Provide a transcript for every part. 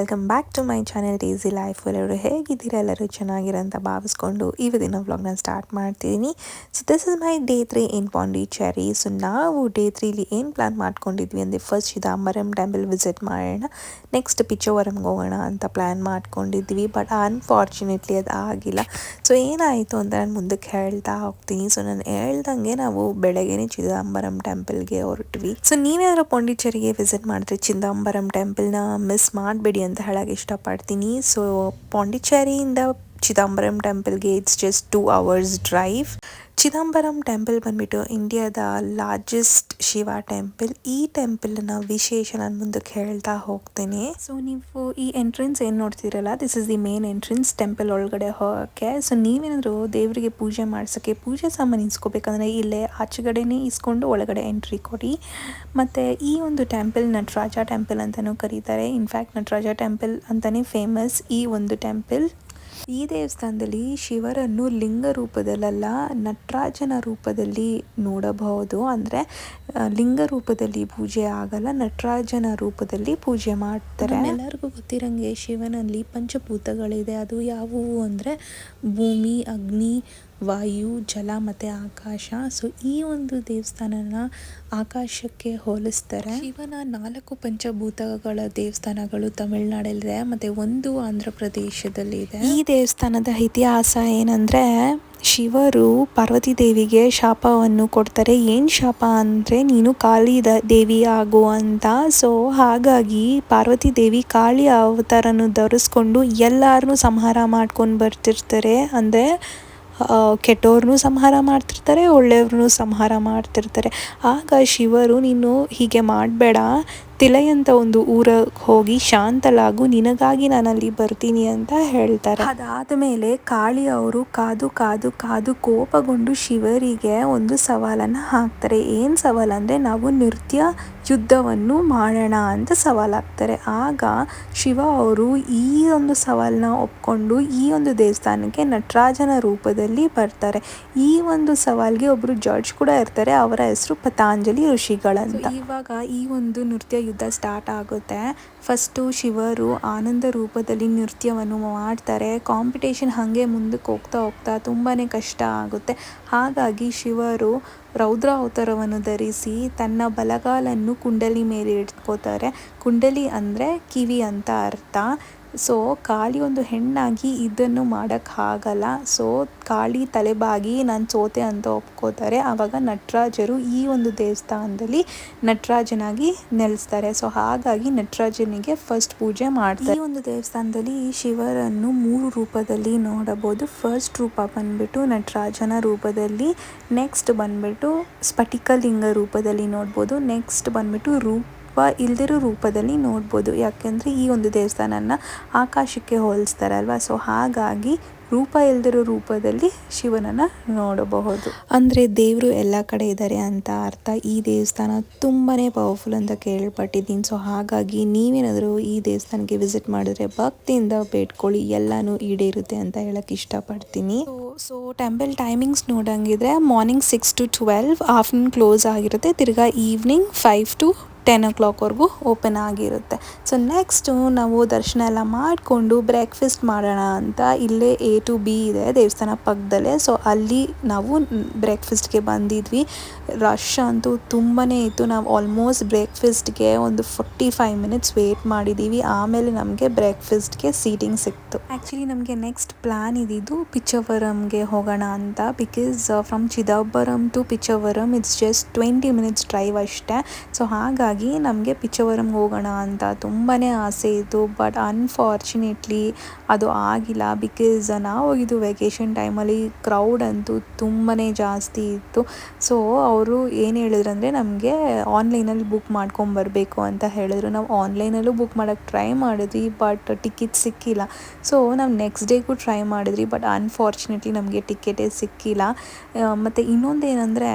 Welcome back to my channel easy life. ಎಲ್ಲರೂ ಹೇಗಿದ್ದೀರಾ? ಎಲ್ಲರೂ ಚೆನ್ನಾಗಿರೋ ಅಂತ ಭಾವಿಸ್ಕೊಂಡು ಇವತ್ತಿನ ವ್ಲಾಗ್ನ ಸ್ಟಾರ್ಟ್ ಮಾಡ್ತಿದ್ದೀನಿ. So this is my day 3 in Pondicherry. So ನಾವು ಡೇ 3ಲಿ ಏನು ಪ್ಲ್ಯಾನ್ ಮಾಡ್ಕೊಂಡಿದ್ವಿ ಅಂದರೆ ಫಸ್ಟ್ ಚಿದಂಬರಂ ಟೆಂಪಲ್ ವಿಸಿಟ್ ಮಾಡೋಣ, ನೆಕ್ಸ್ಟ್ ಪಿಚ್ಚವರಂಗೆ ಹೋಗೋಣ ಅಂತ ಪ್ಲ್ಯಾನ್ ಮಾಡ್ಕೊಂಡಿದ್ವಿ. ಬಟ್ ಅನ್ಫಾರ್ಚುನೇಟ್ಲಿ ಅದು ಆಗಿಲ್ಲ. ಸೊ ಏನಾಯಿತು ಅಂತ ನಾನು ಮುಂದಕ್ಕೆ ಹೇಳ್ತಾ ಹೋಗ್ತೀನಿ. ಸೊ ನಾನು ಹೇಳ್ದಂಗೆ ನಾವು ಬೆಳಗ್ಗೆನೇ ಚಿದಂಬರಂ ಟೆಂಪಲ್ಗೆ ಹೊರಟ್ವಿ. ಸೊ ನೀವೇನಾದ್ರು ಪಾಂಡಿಚೇರಿಗೆ ವಿಸಿಟ್ ಮಾಡಿದ್ರೆ ಚಿದಂಬರಂ ಟೆಂಪಲ್ನ ಮಿಸ್ ಮಾಡಬೇಡಿ ಅಂತ ಹೇಳಕ್ಕೆ ಇಷ್ಟಪಡ್ತೀನಿ. ಸೊ ಪಾಂಡಿಚೇರಿಯಿಂದ ಚಿದಂಬರಂ ಟೆಂಪಲ್ಗೆ it's just 2 hours drive. Chidambaram temple ಬಂದ್ಬಿಟ್ಟು ಇಂಡಿಯಾದ ಲಾರ್ಜೆಸ್ಟ್ ಶಿವ ಟೆಂಪಲ್. ಈ ಟೆಂಪಲ್ನ ವಿಶೇಷ ನಾನು ಮುಂದಕ್ಕೆ ಹೇಳ್ತಾ ಹೋಗ್ತೇನೆ. ಸೊ ನೀವು ಈ ಎಂಟ್ರೆನ್ಸ್ ಏನು ನೋಡ್ತಿರಲ್ಲ, this is the main entrance temple ಒಳಗಡೆ ಹೋಗೋಕ್ಕೆ. ಸೊ ನೀವೇನಾದರೂ ದೇವರಿಗೆ ಪೂಜೆ ಮಾಡ್ಸೋಕ್ಕೆ ಪೂಜೆ ಸಾಮಾನು ಇಸ್ಕೋಬೇಕಂದ್ರೆ ಇಲ್ಲೇ ಆಚೆಗಡೆನೇ ಇಸ್ಕೊಂಡು ಒಳಗಡೆ ಎಂಟ್ರಿ ಕೊಡಿ. ಮತ್ತು ಈ ಒಂದು ಟೆಂಪಲ್ ನಟರಾಜ ಟೆಂಪಲ್ ಅಂತಲೂ ಕರೀತಾರೆ. ಇನ್ಫ್ಯಾಕ್ಟ್ ನಟರಾಜ ಟೆಂಪಲ್ ಅಂತಲೇ ಫೇಮಸ್ ಈ ಒಂದು ಟೆಂಪಲ್. ಈ ದೇವಸ್ಥಾನದಲ್ಲಿ ಶಿವರನ್ನು ಲಿಂಗ ರೂಪದಲ್ಲ ನಟರಾಜನ ರೂಪದಲ್ಲಿ ನೋಡಬಹುದು. ಅಂದರೆ ಲಿಂಗ ರೂಪದಲ್ಲಿ ಪೂಜೆ ಆಗಲ್ಲ, ನಟರಾಜನ ರೂಪದಲ್ಲಿ ಪೂಜೆ ಮಾಡ್ತಾರೆ. ಎಲ್ಲರಿಗೂ ಗೊತ್ತಿರಂಗೆ ಶಿವನಲ್ಲಿ ಪಂಚಭೂತಗಳಿದೆ. ಅದು ಯಾವುವು ಅಂದರೆ ಭೂಮಿ, ಅಗ್ನಿ, ವಾಯು, ಜಲ ಮತ್ತು ಆಕಾಶ. ಸೊ ಈ ಒಂದು ದೇವಸ್ಥಾನನ ಆಕಾಶಕ್ಕೆ ಹೋಲಿಸ್ತಾರೆ. ಶಿವನ 4 ಪಂಚಭೂತಗಳ ದೇವಸ್ಥಾನಗಳು ತಮಿಳುನಾಡಲ್ಲಿದೆ ಮತ್ತು 1 ಆಂಧ್ರ ಪ್ರದೇಶದಲ್ಲಿದೆ. ಈ ದೇವಸ್ಥಾನದ ಇತಿಹಾಸ ಏನಂದರೆ, ಶಿವರು ಪಾರ್ವತಿ ದೇವಿಗೆ ಶಾಪವನ್ನು ಕೊಡ್ತಾರೆ. ಏನು ಶಾಪ ಅಂದರೆ ನೀನು ಕಾಳಿ ದೇವಿ ಆಗು ಅಂತ. ಸೊ ಹಾಗಾಗಿ ಪಾರ್ವತಿ ದೇವಿ ಕಾಳಿ ಅವತಾರನ್ನು ಧರಿಸ್ಕೊಂಡು ಎಲ್ಲರನ್ನೂ ಸಂಹಾರ ಮಾಡ್ಕೊಂಡು ಬರ್ತಿರ್ತಾರೆ. ಅಂದರೆ ಕೆಟ್ಟವ್ರನ್ನೂ ಸಂಹಾರ ಮಾಡ್ತಿರ್ತಾರೆ, ಒಳ್ಳೆಯವ್ರನ್ನೂ ಸಂಹಾರ ಮಾಡ್ತಿರ್ತಾರೆ. ಆಗ ಶಿವರು ನೀನು ಹೀಗೆ ಮಾಡಬೇಡ, ತಿಲೈ ಅಂತ ಒಂದು ಊರಿಗೆ ಹೋಗಿ ಶಾಂತಲಾಗು, ನಿನಗಾಗಿ ನಾನಲ್ಲಿ ಬರ್ತೀನಿ ಅಂತ ಹೇಳ್ತಾರೆ. ಅದಾದಮೇಲೆ ಕಾಳಿ ಅವರು ಕಾದು ಕಾದು ಕಾದು ಕೋಪಗೊಂಡು ಶಿವರಿಗೆ ಒಂದು ಸವಾಲನ್ನು ಹಾಕ್ತಾರೆ. ಏನು ಸವಾಲು ಅಂದರೆ ನಾವು ನೃತ್ಯ ಯುದ್ಧವನ್ನು ಮಾಡೋಣ ಅಂತ ಸವಾಲಾಗ್ತಾರೆ. ಆಗ ಶಿವ ಅವರು ಈ ಒಂದು ಸವಾಲನ್ನ ಒಪ್ಕೊಂಡು ಈ ಒಂದು ದೇವಸ್ಥಾನಕ್ಕೆ ನಟರಾಜನ ರೂಪದಲ್ಲಿ ಬರ್ತಾರೆ. ಈ ಒಂದು ಸವಾಲ್ಗೆ ಒಬ್ಬರು ಜಡ್ಜ್ ಕೂಡ ಇರ್ತಾರೆ. ಅವರ ಹೆಸರು ಪತಾಂಜಲಿ ಋಷಿಗಳಂತ. ಇವಾಗ ಈ ಒಂದು ನೃತ್ಯ ಯುದ್ಧ ಸ್ಟಾರ್ಟ್ ಆಗುತ್ತೆ. ಫಸ್ಟು ಶಿವರು ಆನಂದ ರೂಪದಲ್ಲಿ ನೃತ್ಯವನ್ನು ಮಾಡ್ತಾರೆ. ಕಾಂಪಿಟೇಷನ್ ಹಾಗೆ ಮುಂದಕ್ಕೆ ಹೋಗ್ತಾ ಹೋಗ್ತಾ ತುಂಬಾ ಕಷ್ಟ ಆಗುತ್ತೆ. ಹಾಗಾಗಿ ಶಿವರು ರೌದ್ರ ಅವತಾರವನ್ನು ಧರಿಸಿ ತನ್ನ ಬಲಗಾಲನ್ನು ಕುಂಡಲಿ ಮೇಲೆ ಇಟ್ಕೋತಾರೆ. ಕುಂಡಲಿ ಅಂದರೆ ಕಿವಿ ಅಂತ ಅರ್ಥ. ಸೊ ಕಾಳಿ ಒಂದು ಹೆಣ್ಣಾಗಿ ಇದನ್ನು ಮಾಡೋಕ್ಕಾಗಲ್ಲ. ಸೊ ಕಾಳಿ ತಲೆಬಾಗಿ ನಾನು ಸೋತೆ ಅಂತ ಒಪ್ಕೋತಾರೆ. ಆವಾಗ ನಟರಾಜರು ಈ ಒಂದು ದೇವಸ್ಥಾನದಲ್ಲಿ ನಟರಾಜನಾಗಿ ನೆಲೆಸ್ತಾರೆ. ಸೊ ಹಾಗಾಗಿ ನಟರಾಜನಿಗೆ ಫಸ್ಟ್ ಪೂಜೆ ಮಾಡ್ತಾರೆ. ಈ ಒಂದು ದೇವಸ್ಥಾನದಲ್ಲಿ ಶಿವರನ್ನು 3 ರೂಪದಲ್ಲಿ ನೋಡಬಹುದು. ಫಸ್ಟ್ ರೂಪ ಬಂದ್ಬಿಟ್ಟು ನಟರಾಜನ ರೂಪದಲ್ಲಿ, ನೆಕ್ಸ್ಟ್ ಬಂದ್ಬಿಟ್ಟು ಸ್ಫಟಿಕಲಿಂಗ ರೂಪದಲ್ಲಿ ನೋಡ್ಬೋದು, ನೆಕ್ಸ್ಟ್ ಬಂದ್ಬಿಟ್ಟು ಇಲ್ದಿರೋ ರೂಪದಲ್ಲಿ ನೋಡ್ಬೋದು. ಯಾಕೆಂದರೆ ಈ ಒಂದು ದೇವಸ್ಥಾನನ ಆಕಾಶಕ್ಕೆ ಹೋಲಿಸ್ತಾರಲ್ವ. ಸೊ ಹಾಗಾಗಿ ರೂಪ ಇಲ್ದಿರೋ ರೂಪದಲ್ಲಿ ಶಿವನನ್ನು ನೋಡಬಹುದು. ಅಂದರೆ ದೇವರು ಎಲ್ಲ ಕಡೆ ಇದ್ದಾರೆ ಅಂತ ಅರ್ಥ. ಈ ದೇವಸ್ಥಾನ ತುಂಬಾ ಪವರ್ಫುಲ್ ಅಂತ ಕೇಳ್ಪಟ್ಟಿದ್ದೀನಿ. ಸೊ ಹಾಗಾಗಿ ನೀವೇನಾದರೂ ಈ ದೇವಸ್ಥಾನಕ್ಕೆ ವಿಸಿಟ್ ಮಾಡಿದ್ರೆ ಭಕ್ತಿಯಿಂದ ಬೇಡ್ಕೊಳ್ಳಿ, ಎಲ್ಲನೂ ಈಡೇರುತ್ತೆ ಅಂತ ಹೇಳಕ್ಕೆ ಇಷ್ಟಪಡ್ತೀನಿ. ಸೊ ಟೆಂಪಲ್ ಟೈಮಿಂಗ್ಸ್ ನೋಡಂಗಿದ್ರೆ ಮಾರ್ನಿಂಗ್ 6 to 12, ಆಫ್ಟರ್ನೂನ್ ಕ್ಲೋಸ್ ಆಗಿರುತ್ತೆ. ತಿರ್ಗಾ ಈವ್ನಿಂಗ್ 5 to 10 o'clockವರೆಗೂ ಓಪನ್ ಆಗಿರುತ್ತೆ. ಸೊ ನೆಕ್ಸ್ಟು ನಾವು ದರ್ಶನ ಎಲ್ಲ ಮಾಡಿಕೊಂಡು ಬ್ರೇಕ್ಫಾಸ್ಟ್ ಮಾಡೋಣ ಅಂತ ಇಲ್ಲೇ A to B ಇದೆ ದೇವಸ್ಥಾನ ಪಕ್ಕದಲ್ಲೇ. ಸೊ ಅಲ್ಲಿ ನಾವು ಬ್ರೇಕ್ಫಾಸ್ಟ್ಗೆ ಬಂದಿದ್ವಿ. ರಶ್ ಅಂತೂ ತುಂಬಾ ಇತ್ತು. ನಾವು ಆಲ್ಮೋಸ್ಟ್ ಬ್ರೇಕ್ಫಾಸ್ಟ್ಗೆ ಒಂದು 45 minutes ವೇಟ್ ಮಾಡಿದ್ದೀವಿ. ಆಮೇಲೆ ನಮಗೆ ಬ್ರೇಕ್ಫಾಸ್ಟ್ಗೆ ಸೀಟಿಂಗ್ ಸಿಕ್ತು. ಆ್ಯಕ್ಚುಲಿ ನಮಗೆ ನೆಕ್ಸ್ಟ್ ಪ್ಲ್ಯಾನ್ ಇದ್ದಿದ್ದು ಪಿಚ್ಚವರಂಗೆ ಹೋಗೋಣ ಅಂತ. Because from Chidambaram to Pichavaram it's just 20 minutes drive ಅಷ್ಟೇ. ಸೊ ಹಾಗಾಗಿ ನಮಗೆ ಪಿಚ್ಚವರಂಗೆ ಹೋಗೋಣ ಅಂತ ತುಂಬಾ ಆಸೆ ಇತ್ತು. ಬಟ್ ಅನ್ಫಾರ್ಚುನೇಟ್ಲಿ ಅದು ಆಗಿಲ್ಲ. ಬಿಕಾಸ್ ನಾವು ಹೋಗಿದ್ದು ವೆಕೇಷನ್ ಟೈಮಲ್ಲಿ, ಕ್ರೌಡ್ ಅಂತೂ ತುಂಬಾ ಜಾಸ್ತಿ ಇತ್ತು. ಸೊ ಅವರು ಏನು ಹೇಳಿದ್ರಂದರೆ ನಮಗೆ ಆನ್ಲೈನಲ್ಲಿ ಬುಕ್ ಮಾಡ್ಕೊಂಬರ್ಬೇಕು ಅಂತ ಹೇಳಿದ್ರು. ನಾವು ಆನ್ಲೈನಲ್ಲೂ ಬುಕ್ ಮಾಡೋಕ್ಕೆ ಟ್ರೈ ಮಾಡಿದ್ವಿ, ಬಟ್ ಟಿಕೆಟ್ ಸಿಕ್ಕಿಲ್ಲ. ಸೊ ನಾವು ನೆಕ್ಸ್ಟ್ ಡೇಗೂ ಟ್ರೈ ಮಾಡಿದ್ವಿ, ಬಟ್ ಅನ್ಫಾರ್ಚುನೇಟ್ಲಿ ನಮಗೆ ಟಿಕೆಟೇ ಸಿಕ್ಕಿಲ್ಲ. ಮತ್ತು ಇನ್ನೊಂದು ಏನಂದರೆ,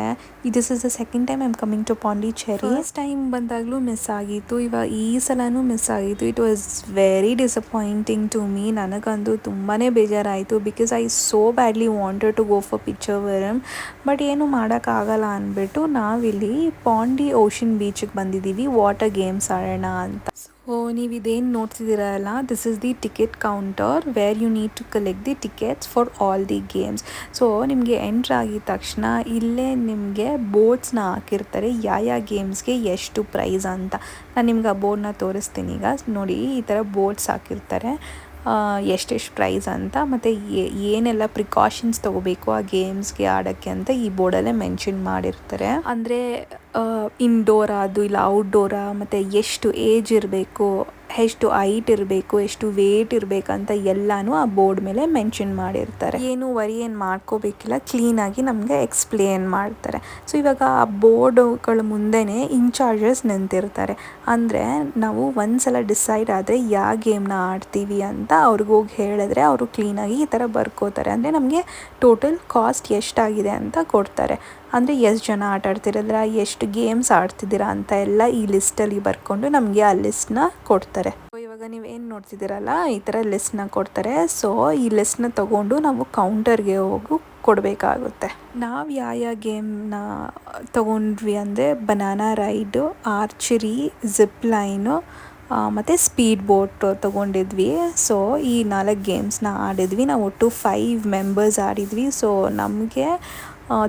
this is the second time I am coming to Pondicherry. First time ಬಂದಾಗಲೂ ಮಿಸ್ ಆಗಿತ್ತು, ಇವಾಗ ಈ ಸಲನೂ ಮಿಸ್ ಆಗಿತ್ತು. It was very disappointing to me. ನನಗಂತೂ ತುಂಬಾ ಬೇಜಾರಾಯಿತು. Because I so badly wanted to go for Pichavaram. But ಏನು ಮಾಡೋಕ್ಕಾಗಲ್ಲ ಅಂದ್ಬಿಟ್ಟು ನಾವಿಲ್ಲಿ ಪಾಂಡಿ ಓಷನ್ ಬೀಚಿಗೆ ಬಂದಿದ್ದೀವಿ ವಾಟರ್ ಗೇಮ್ಸ್ ಆಡೋಣ ಅಂತ. ಓ ನೀವು ಇದೇನು ನೋಡ್ತಿದ್ದೀರಲ್ಲ, this is the ticket counter where you need to collect the tickets for all the games. So ನಿಮಗೆ ಎಂಟ್ರ್ ಆಗಿದ ತಕ್ಷಣ ಇಲ್ಲೇ ನಿಮಗೆ ಬೋರ್ಡ್ಸ್ನ ಹಾಕಿರ್ತಾರೆ, ಯಾವ ಗೇಮ್ಸ್ಗೆ ಎಷ್ಟು ಪ್ರೈಸ್ ಅಂತ. ನಾನು ನಿಮ್ಗೆ ಆ ಬೋರ್ಡ್ನ ತೋರಿಸ್ತೀನಿ ಈಗ ನೋಡಿ. ಈ ಥರ ಬೋರ್ಡ್ಸ್ ಹಾಕಿರ್ತಾರೆ ಎಷ್ಟೆಷ್ಟು ಪ್ರೈಸ್ ಅಂತ, ಮತ್ತು ಏನೆಲ್ಲ ಪ್ರಿಕಾಷನ್ಸ್ ತೊಗೋಬೇಕು ಆ ಗೇಮ್ಸ್ಗೆ ಆಡೋಕ್ಕೆ ಅಂತ ಈ ಬೋರ್ಡಲ್ಲೇ ಮೆನ್ಷನ್ ಮಾಡಿರ್ತಾರೆ. ಅಂದರೆ ಇಂಡೋರಾ ಅದು ಇಲ್ಲ ಔಟ್ಡೋರಾ, ಮತ್ತು ಎಷ್ಟು ಏಜ್ ಇರಬೇಕು, ಎಷ್ಟು ಹೈಟ್ ಇರಬೇಕು, ಎಷ್ಟು ವೇಟ್ ಇರಬೇಕಂತ ಎಲ್ಲನೂ ಆ ಬೋರ್ಡ್ ಮೇಲೆ ಮೆನ್ಷನ್ ಮಾಡಿರ್ತಾರೆ. ಏನು ವರಿ ಏನು ಮಾಡ್ಕೋಬೇಕಿಲ್ಲ, ಕ್ಲೀನಾಗಿ ನಮಗೆ ಎಕ್ಸ್ಪ್ಲೇನ್ ಮಾಡ್ತಾರೆ. ಸೊ ಇವಾಗ ಆ ಬೋರ್ಡ್ಗಳ ಮುಂದೆನೇ ಇನ್ಚಾರ್ಜಸ್ ನಿಂತಿರ್ತಾರೆ. ಅಂದರೆ ನಾವು ಒಂದ್ಸಲ ಡಿಸೈಡ್ ಆದರೆ ಯಾವ ಗೇಮ್ನ ಆಡ್ತೀವಿ ಅಂತ ಅವ್ರಿಗೋಗಿ ಹೇಳಿದ್ರೆ ಅವರು ಕ್ಲೀನಾಗಿ ಈ ಥರ ಬರ್ಕೋತಾರೆ. ಅಂದರೆ ನಮಗೆ ಟೋಟಲ್ ಕಾಸ್ಟ್ ಎಷ್ಟಾಗಿದೆ ಅಂತ ಕೊಡ್ತಾರೆ. ಅಂದರೆ ಎಷ್ಟು ಜನ ಆಟ ಆಡ್ತಿರಲ್ಲ, ಎಷ್ಟು ಗೇಮ್ಸ್ ಆಡ್ತಿದ್ದೀರಾ ಅಂತ ಎಲ್ಲ ಈ ಲಿಸ್ಟಲ್ಲಿ ಬರ್ಕೊಂಡು ನಮಗೆ ಆ ಲಿಸ್ಟ್ನ ಕೊಡ್ತಾರೆ. ಸೊ ಇವಾಗ ನೀವು ಏನು ನೋಡ್ತಿದ್ದೀರಲ್ಲ, ಈ ಥರ ಲಿಸ್ಟ್ನ ಕೊಡ್ತಾರೆ. ಸೊ ಈ ಲಿಸ್ಟ್ನ ತೊಗೊಂಡು ನಾವು ಕೌಂಟರ್ಗೆ ಹೋಗಿ ಕೊಡಬೇಕಾಗುತ್ತೆ. ನಾವು ಯಾವ ಗೇಮ್ನ ತೊಗೊಂಡ್ವಿ ಅಂದರೆ banana raid, archery, zip line ಮತ್ತು ಸ್ಪೀಡ್ ಬೋಟ್ ತೊಗೊಂಡಿದ್ವಿ. ಸೊ ಈ 4 ಗೇಮ್ಸ್ನ ಆಡಿದ್ವಿ. ನಾವು ಒಟ್ಟು 5 ಮೆಂಬರ್ಸ್ ಆಡಿದ್ವಿ. ಸೊ ನಮಗೆ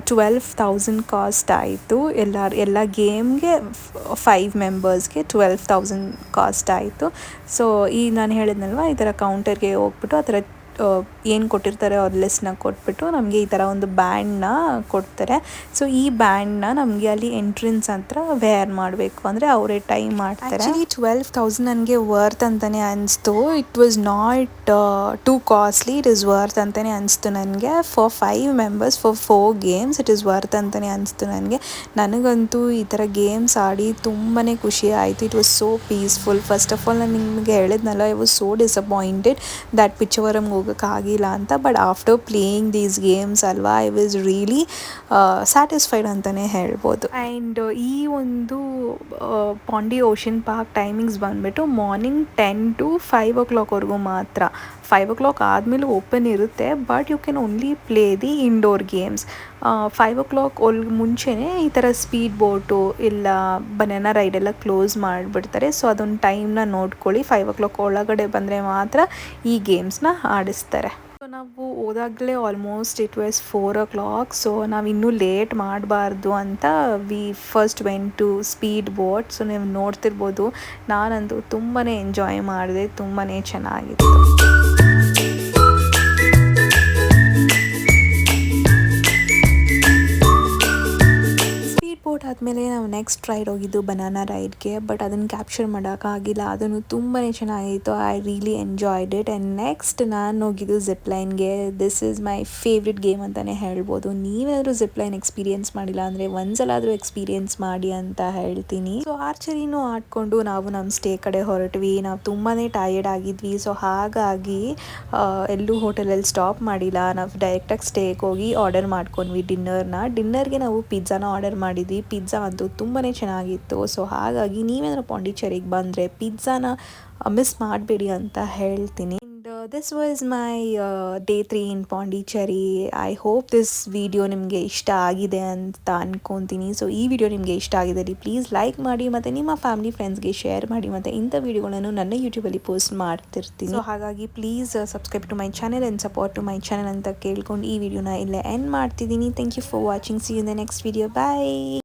12,000 ಕಾಸ್ಟ್ ಆಯಿತು. ಎಲ್ಲ ಗೇಮ್ಗೆ 5 ಮೆಂಬರ್ಸ್ಗೆ 12,000 ಕಾಸ್ಟ್ ಆಯಿತು. ಸೊ ಈ ನಾನು ಹೇಳಿದ್ನಲ್ವ, ಈ ಥರ ಕೌಂಟರ್ಗೆ ಹೋಗ್ಬಿಟ್ಟು ಆ ಥರ ಏನು ಕೊಟ್ಟಿರ್ತಾರೆ ಅವ್ರ ಲಿಸ್ಟ್ನ ಕೊಟ್ಬಿಟ್ಟು ನಮಗೆ ಈ ಥರ ಒಂದು ಬ್ಯಾಂಡ್ನ ಕೊಡ್ತಾರೆ. ಸೊ ಈ ಬ್ಯಾಂಡ್ನ ನಮಗೆ ಅಲ್ಲಿ ಎಂಟ್ರೆನ್ಸ್ ಹತ್ರ ವೇರ್ ಮಾಡಬೇಕು, ಅಂದರೆ ಅವರೇ ಟೈಮ್ ಮಾಡ್ತಾರೆ. ಆ್ಯಕ್ಚುಲಿ 12,000 ನನಗೆ ವರ್ತ್ ಅಂತಲೇ ಅನಿಸ್ತು. It was not two costly, it is worth ಅಂತಲೇ ಅನಿಸ್ತು ನನಗೆ. For 5 members for 4 games it is worth ಅಂತಲೇ ಅನಿಸ್ತು ನನಗೆ. ನನಗಂತೂ ಈ ಥರ ಗೇಮ್ಸ್ ಆಡಿ ತುಂಬಾ ಖುಷಿ ಆಯಿತು. It was so peaceful. First of all ನಾನು ನಿಮಗೆ ಹೇಳಿದ್ನಲ್ಲ, I was so disappointed that ಪಿಚ್ಚವರಮ್ಗೆ ಹೋಗೋಕ್ಕಾಗಿಲ್ಲ ಅಂತ. But after playing these games ಅಲ್ವಾ, ಐ ವಾಸ್ ರಿಯಲಿ ಸ್ಯಾಟಿಸ್ಫೈಡ್ ಅಂತಲೇ ಹೇಳ್ಬೋದು. ಆ್ಯಂಡ್ ಈ ಒಂದು ಪಾಂಡಿ ಓಷನ್ ಪಾರ್ಕ್ ಟೈಮಿಂಗ್ಸ್ ಬಂದುಬಿಟ್ಟು ಮಾರ್ನಿಂಗ್ 10 to 5 o'clockವರೆಗೂ ಮಾತ್ರ. 5 o'clock ಆದಮೇಲೆ ಓಪನ್ ಇರುತ್ತೆ, but you can only play the indoor games. 5 o'clock ಮುಂಚೆನೇ ಈ ಥರ ಸ್ಪೀಡ್ ಬೋಟು ಇಲ್ಲ ಬನಾನಾ ರೈಡೆಲ್ಲ ಕ್ಲೋಸ್ ಮಾಡಿಬಿಡ್ತಾರೆ. ಸೊ ಅದೊಂದು ಟೈಮ್ನ ನೋಡ್ಕೊಳ್ಳಿ. 5 o'clock ಒಳಗಡೆ ಬಂದರೆ ಮಾತ್ರ ಈ ಗೇಮ್ಸ್ನ ಆಡಿಸ್ತಾರೆ. ಸೊ ನಾವು ಹೋದಾಗಲೇ almost it was 4 o'clock. So ನಾವು ಇನ್ನೂ ಲೇಟ್ ಮಾಡಬಾರ್ದು ಅಂತ we first went to speed boat. So ನೀವು ನೋಡ್ತಿರ್ಬೋದು, ನಾನಂತೂ ತುಂಬಾ ಎಂಜಾಯ್ ಮಾಡಿದೆ, ತುಂಬಾ ಚೆನ್ನಾಗಿತ್ತು. ಬೋಟ್ ಆದಮೇಲೆ ನಾವು ನೆಕ್ಸ್ಟ್ ರೈಡ್ ಹೋಗಿದ್ದು ಬನಾನಾ ರೈಡ್ಗೆ. ಬಟ್ ಅದನ್ನು ಕ್ಯಾಪ್ಚರ್ ಮಾಡೋಕ್ಕಾಗಿಲ್ಲ. ಅದನ್ನು ತುಂಬಾ ಚೆನ್ನಾಗಿತ್ತು. I really enjoyed it. And next ನಾನು ಹೋಗಿದ್ದು ಜಿಪ್ ಲೈನ್ಗೆ. This is my favourite game ಅಂತಲೇ ಹೇಳ್ಬೋದು. ನೀವೇನಾದರೂ ಜಿಪ್ ಲೈನ್ ಎಕ್ಸ್ಪೀರಿಯೆನ್ಸ್ ಮಾಡಿಲ್ಲ ಅಂದರೆ ಒಂದ್ಸಲಾದರೂ ಎಕ್ಸ್ಪೀರಿಯೆನ್ಸ್ ಮಾಡಿ ಅಂತ ಹೇಳ್ತೀನಿ. ಸೊ ಆರ್ಚರಿನೂ ಆಡಿಕೊಂಡು ನಾವು ನಮ್ಮ ಸ್ಟೇ ಕಡೆ ಹೊರಟ್ವಿ. ನಾವು ತುಂಬಾ ಟಯರ್ಡ್ ಆಗಿದ್ವಿ. ಸೊ ಹಾಗಾಗಿ ಎಲ್ಲೂ ಹೋಟೆಲಲ್ಲಿ ಸ್ಟಾಪ್ ಮಾಡಿಲ್ಲ. ನಾವು ಡೈರೆಕ್ಟಾಗಿ ಸ್ಟೇಗೆ ಹೋಗಿ ಆರ್ಡರ್ ಮಾಡ್ಕೊಂಡ್ವಿ ಡಿನ್ನರ್ಗೆ ನಾವು ಪಿಜ್ಜಾನ ಆರ್ಡರ್ ಮಾಡಿದ್ವಿ. ಪಿಜ್ಜಾ ಅಂತೂ ತುಂಬಾ ಚೆನ್ನಾಗಿತ್ತು. ಸೊ ಹಾಗಾಗಿ ನೀವೇನಾದ್ರು ಪಾಂಡಿಚೇರಿಗೆ ಬಂದರೆ ಪಿಜ್ಜಾನ ಮಿಸ್ ಮಾಡಬೇಡಿ ಅಂತ ಹೇಳ್ತೀನಿ. This was my day 3 in Pondicherry. I hope this video ನಿಮಗೆ ಇಷ್ಟ ಆಗಿದೆ ಅಂತ ಅಂದ್ಕೊತೀನಿ. ಸೊ ಈ ವಿಡಿಯೋ ನಿಮಗೆ ಇಷ್ಟ ಆಗಿದ್ದಲ್ಲಿ ಪ್ಲೀಸ್ ಲೈಕ್ ಮಾಡಿ, ಮತ್ತು ನಿಮ್ಮ ಫ್ಯಾಮಿಲಿ ಫ್ರೆಂಡ್ಸ್ಗೆ ಶೇರ್ ಮಾಡಿ. ಮತ್ತು ಇಂಥ ವಿಡಿಯೋಗಳನ್ನು ನನ್ನ ಯೂಟ್ಯೂಬಲ್ಲಿ ಪೋಸ್ಟ್ ಮಾಡ್ತಿರ್ತೀನಿ. ಸೊ ಹಾಗಾಗಿ please subscribe to my channel and support to my channel ಅಂತ ಕೇಳ್ಕೊಂಡು ಈ ವಿಡಿಯೋನ ಇಲ್ಲೇ ಎಂಡ್ ಮಾಡ್ತಿದ್ದೀನಿ. Thank you for watching. See you in the next video. Bye.